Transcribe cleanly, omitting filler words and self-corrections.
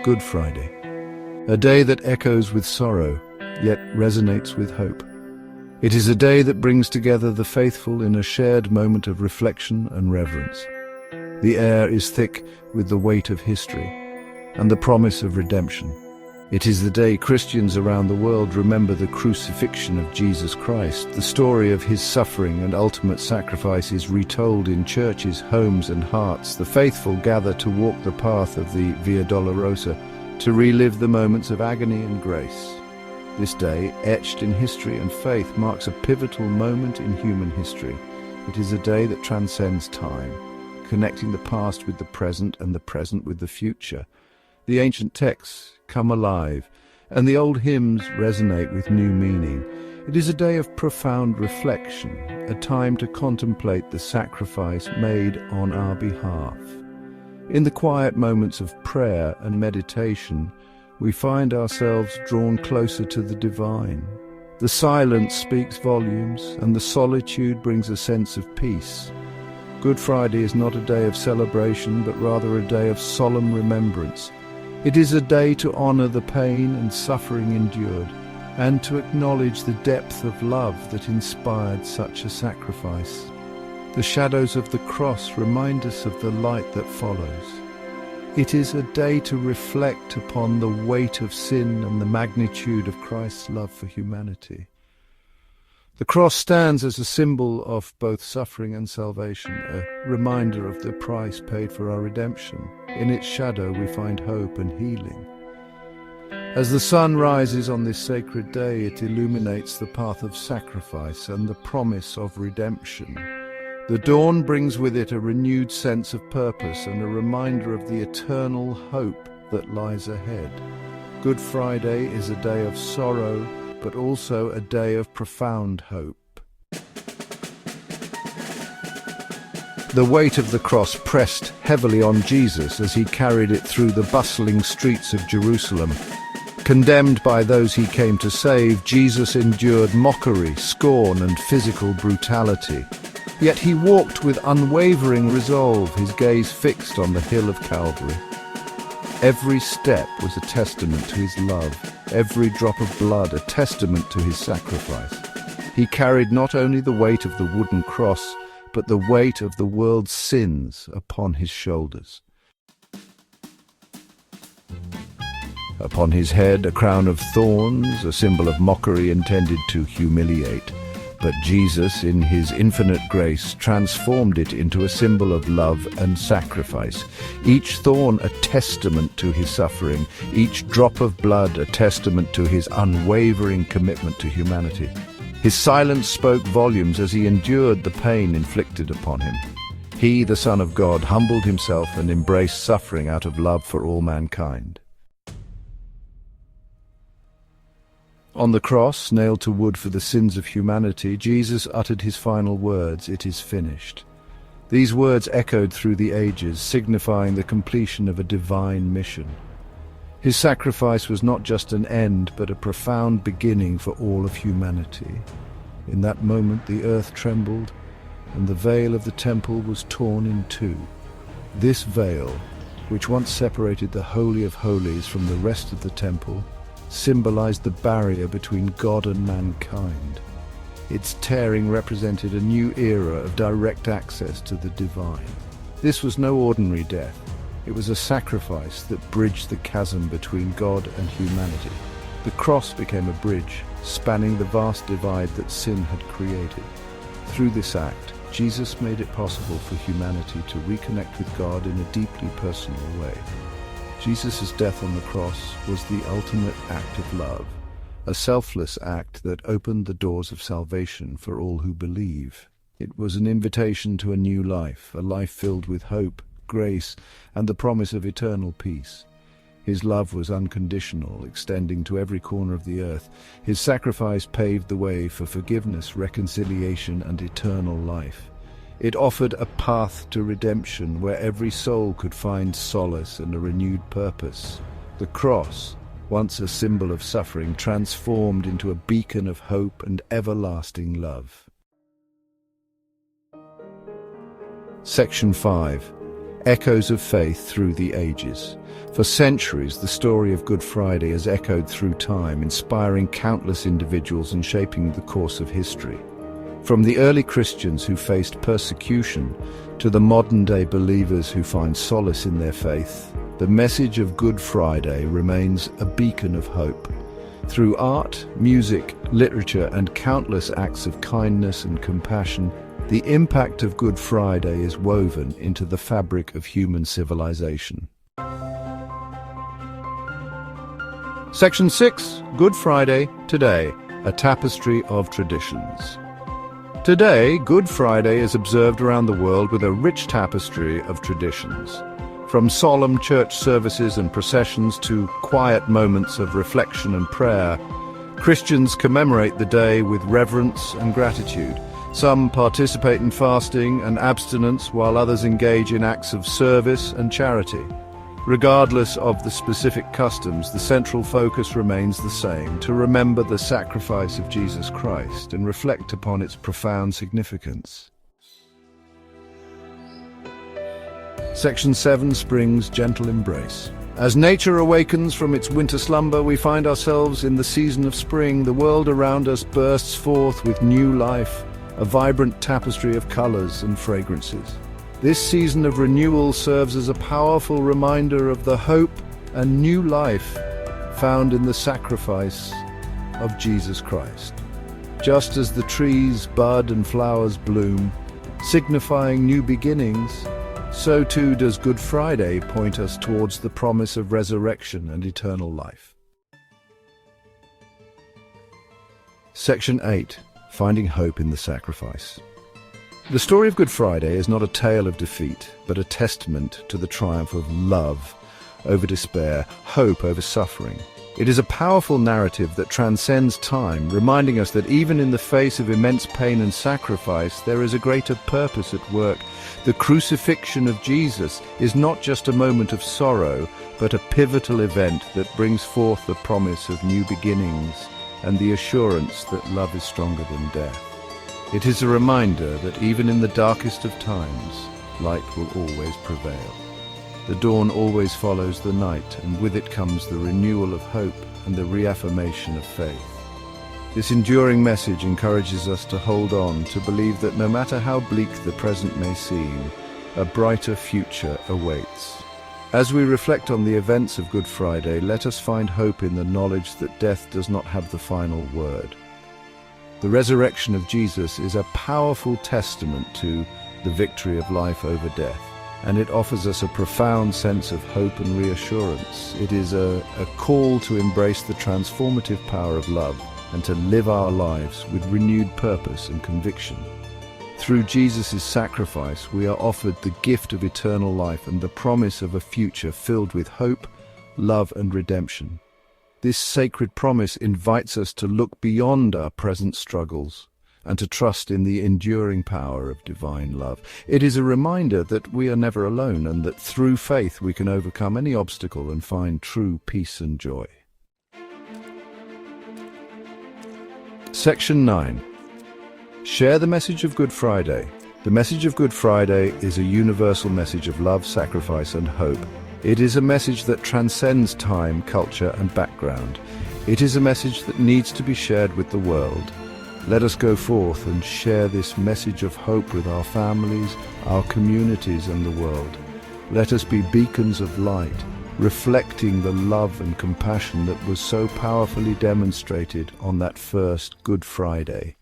Good Friday, a day that echoes with sorrow, yet resonates with hope. It is a day that brings together the faithful in a shared moment of reflection and reverence. The air is thick with the weight of history and the promise of redemption. It is the day Christians around the world remember the crucifixion of Jesus Christ. The story of his suffering and ultimate sacrifice is retold in churches, homes and hearts. The faithful gather to walk the path of the Via Dolorosa, to relive the moments of agony and grace. This day, etched in history and faith, marks a pivotal moment in human history. It is a day that transcends time, connecting the past with the present and the present with the future. The ancient texts come alive, and the old hymns resonate with new meaning. It is a day of profound reflection, a time to contemplate the sacrifice made on our behalf. In the quiet moments of prayer and meditation, we find ourselves drawn closer to the divine. The silence speaks volumes, and the solitude brings a sense of peace. Good Friday is not a day of celebration, but rather a day of solemn remembrance. It is a day to honor the pain and suffering endured, and to acknowledge the depth of love that inspired such a sacrifice. The shadows of the cross remind us of the light that follows. It is a day to reflect upon the weight of sin and the magnitude of Christ's love for humanity. The cross stands as a symbol of both suffering and salvation, a reminder of the price paid for our redemption. In its shadow we find hope and healing. As the sun rises on this sacred day, it illuminates the path of sacrifice and the promise of redemption. The dawn brings with it a renewed sense of purpose and a reminder of the eternal hope that lies ahead. Good Friday is a day of sorrow, but also a day of profound hope. The weight of the cross pressed heavily on Jesus as he carried it through the bustling streets of Jerusalem. Condemned by those he came to save, Jesus endured mockery, scorn, and physical brutality. Yet he walked with unwavering resolve, his gaze fixed on the hill of Calvary. Every step was a testament to his love, every drop of blood a testament to his sacrifice. He carried not only the weight of the wooden cross, but the weight of the world's sins upon his shoulders. Upon his head a crown of thorns, a symbol of mockery intended to humiliate. But Jesus, in his infinite grace, transformed it into a symbol of love and sacrifice. Each thorn a testament to his suffering, each drop of blood a testament to his unwavering commitment to humanity. His silence spoke volumes as he endured the pain inflicted upon him. He, the Son of God, humbled himself and embraced suffering out of love for all mankind. On the cross, nailed to wood for the sins of humanity, Jesus uttered his final words, "It is finished." These words echoed through the ages, signifying the completion of a divine mission. His sacrifice was not just an end, but a profound beginning for all of humanity. In that moment, the earth trembled, and the veil of the temple was torn in two. This veil, which once separated the Holy of Holies from the rest of the temple, symbolized the barrier between God and mankind. Its tearing represented a new era of direct access to the divine. This was no ordinary death. It was a sacrifice that bridged the chasm between God and humanity. The cross became a bridge, spanning the vast divide that sin had created. Through this act, Jesus made it possible for humanity to reconnect with God in a deeply personal way. Jesus' death on the cross was the ultimate act of love, a selfless act that opened the doors of salvation for all who believe. It was an invitation to a new life, a life filled with hope, grace, and the promise of eternal peace. His love was unconditional, extending to every corner of the earth. His sacrifice paved the way for forgiveness, reconciliation, and eternal life. It offered a path to redemption where every soul could find solace and a renewed purpose. The cross, once a symbol of suffering, transformed into a beacon of hope and everlasting love. Section 5. echoes of faith through the ages. For centuries, the story of Good Friday has echoed through time, inspiring countless individuals and shaping the course of history. From the early Christians who faced persecution to the modern-day believers who find solace in their faith, the message of Good Friday remains a beacon of hope. Through art, music, literature, and countless acts of kindness and compassion, the impact of Good Friday is woven into the fabric of human civilization. Section 6. Good Friday Today, a Tapestry of Traditions. Today, Good Friday is observed around the world with a rich tapestry of traditions. From solemn church services and processions to quiet moments of reflection and prayer, Christians commemorate the day with reverence and gratitude. Some participate in fasting and abstinence, while others engage in acts of service and charity. Regardless of the specific customs, the central focus remains the same: to remember the sacrifice of Jesus Christ and reflect upon its profound significance. Section 7. Spring's gentle embrace. As nature awakens from its winter slumber, we find ourselves in the season of spring. The world around us bursts forth with new life, a vibrant tapestry of colors and fragrances. This season of renewal serves as a powerful reminder of the hope and new life found in the sacrifice of Jesus Christ. Just as the trees bud and flowers bloom, signifying new beginnings, so too does Good Friday point us towards the promise of resurrection and eternal life. Section 8. Finding hope in the sacrifice. The story of Good Friday is not a tale of defeat, but a testament to the triumph of love over despair, hope over suffering. It is a powerful narrative that transcends time, reminding us that even in the face of immense pain and sacrifice, there is a greater purpose at work. The crucifixion of Jesus is not just a moment of sorrow, but a pivotal event that brings forth the promise of new beginnings and the assurance that love is stronger than death. It is a reminder that even in the darkest of times, light will always prevail. The dawn always follows the night, and with it comes the renewal of hope and the reaffirmation of faith. This enduring message encourages us to hold on, to believe that no matter how bleak the present may seem, a brighter future awaits. As we reflect on the events of Good Friday, let us find hope in the knowledge that death does not have the final word. The resurrection of Jesus is a powerful testament to the victory of life over death, and it offers us a profound sense of hope and reassurance. It is a call to embrace the transformative power of love and to live our lives with renewed purpose and conviction. Through Jesus' sacrifice, we are offered the gift of eternal life and the promise of a future filled with hope, love, and redemption. This sacred promise invites us to look beyond our present struggles and to trust in the enduring power of divine love. It is a reminder that we are never alone and that through faith we can overcome any obstacle and find true peace and joy. Section 9. Share the message of Good Friday. The message of Good Friday is a universal message of love, sacrifice, and hope. It is a message that transcends time, culture, and background. It is a message that needs to be shared with the world. Let us go forth and share this message of hope with our families, our communities, and the world. Let us be beacons of light, reflecting the love and compassion that was so powerfully demonstrated on that first Good Friday.